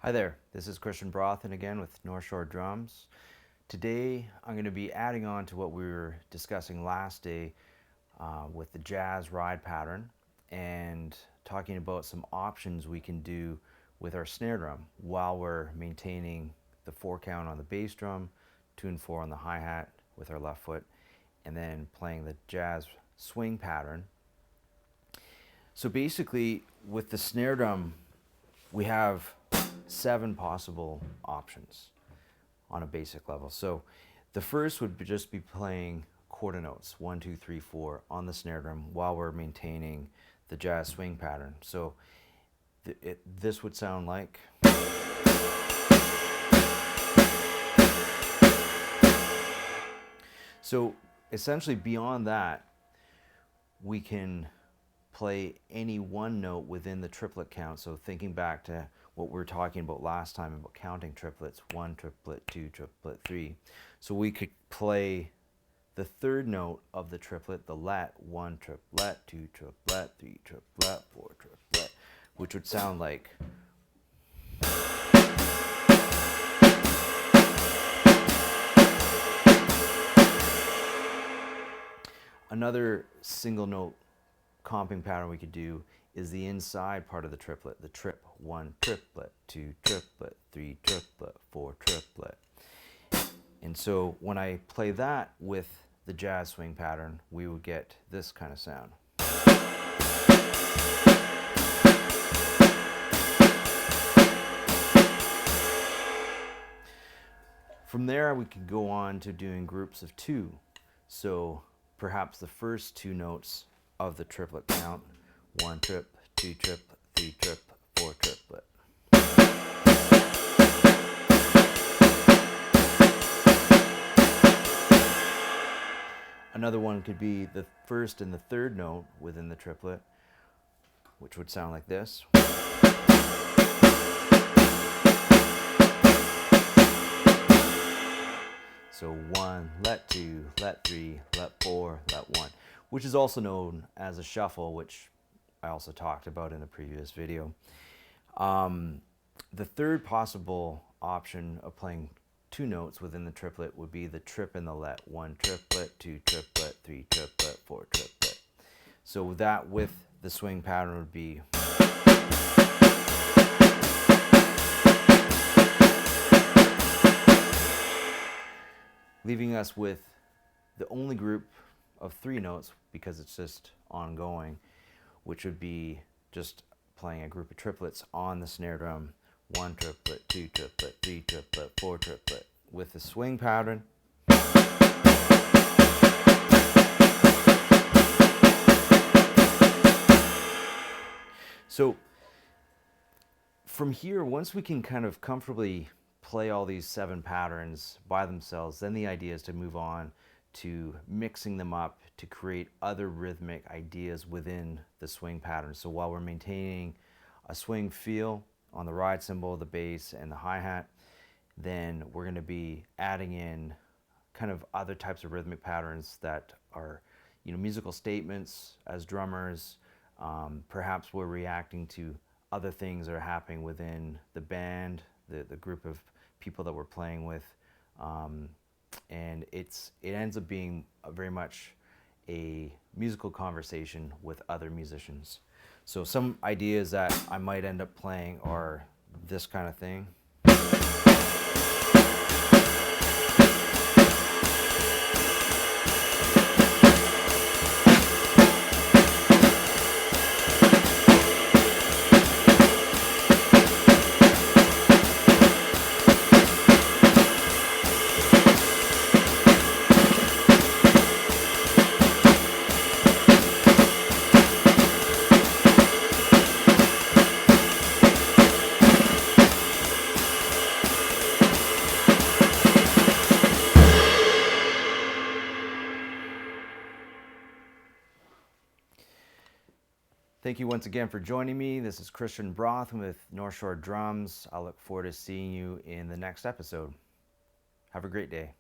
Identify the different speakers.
Speaker 1: Hi there, this is Christian Brothen again with North Shore Drums. Today I'm going to be adding on to what we were discussing last day with the jazz ride pattern and talking about some options we can do with our snare drum while we're maintaining the 4 count on the bass drum, 2 and 4 on the hi-hat with our left foot, and then playing the jazz swing pattern. So basically with the snare drum we have 7 possible options on a basic level. So the first would just be playing quarter notes, 1, 2, 3, 4 on the snare drum while we're maintaining the jazz swing pattern. So this would sound like. So essentially beyond that, we can play any one note within the triplet count. So thinking back to what we were talking about last time about counting triplets, 1 triplet, 2 triplet, 3. So we could play the third note of the triplet, the let, 1 triplet, 2 triplet, 3 triplet, 4 triplet, which would sound like. Another single note comping pattern we could do is the inside part of the triplet, the trip, 1 triplet, 2 triplet, 3 triplet, 4 triplet. And so when I play that with the jazz swing pattern, we would get this kind of sound. From there we could go on to doing groups of 2. So perhaps the first 2 notes of the triplet count, 1 trip, 2 trip, 3 trip, 4 triplet. Another one could be the first and the third note within the triplet, which would sound like this. So 1, let 2, let 3, let 4, let 1, which is also known as a shuffle, which I also talked about in a previous video. The third possible option of playing 2 notes within the triplet would be the trip and the let, 1 triplet, 2 triplet, 3 triplet, 4 triplet. So that with the swing pattern would be. Leaving us with the only group of 3 notes because it's just ongoing, which would be just playing a group of triplets on the snare drum, 1 triplet, 2 triplet, 3 triplet, 4 triplet, with the swing pattern. So from here, once we can kind of comfortably play all these 7 patterns by themselves, then the idea is to move on to mixing them up to create other rhythmic ideas within the swing pattern. So while we're maintaining a swing feel on the ride cymbal, the bass, and the hi-hat, then we're going to be adding in kind of other types of rhythmic patterns that are, musical statements as drummers. Perhaps we're reacting to other things that are happening within the band, the group of people that we're playing with, and it ends up being very much a musical conversation with other musicians. So some ideas that I might end up playing are this kind of thing. Thank you once again for joining me. This is Christian Brothen with North Shore Drums. I look forward to seeing you in the next episode. Have a great day.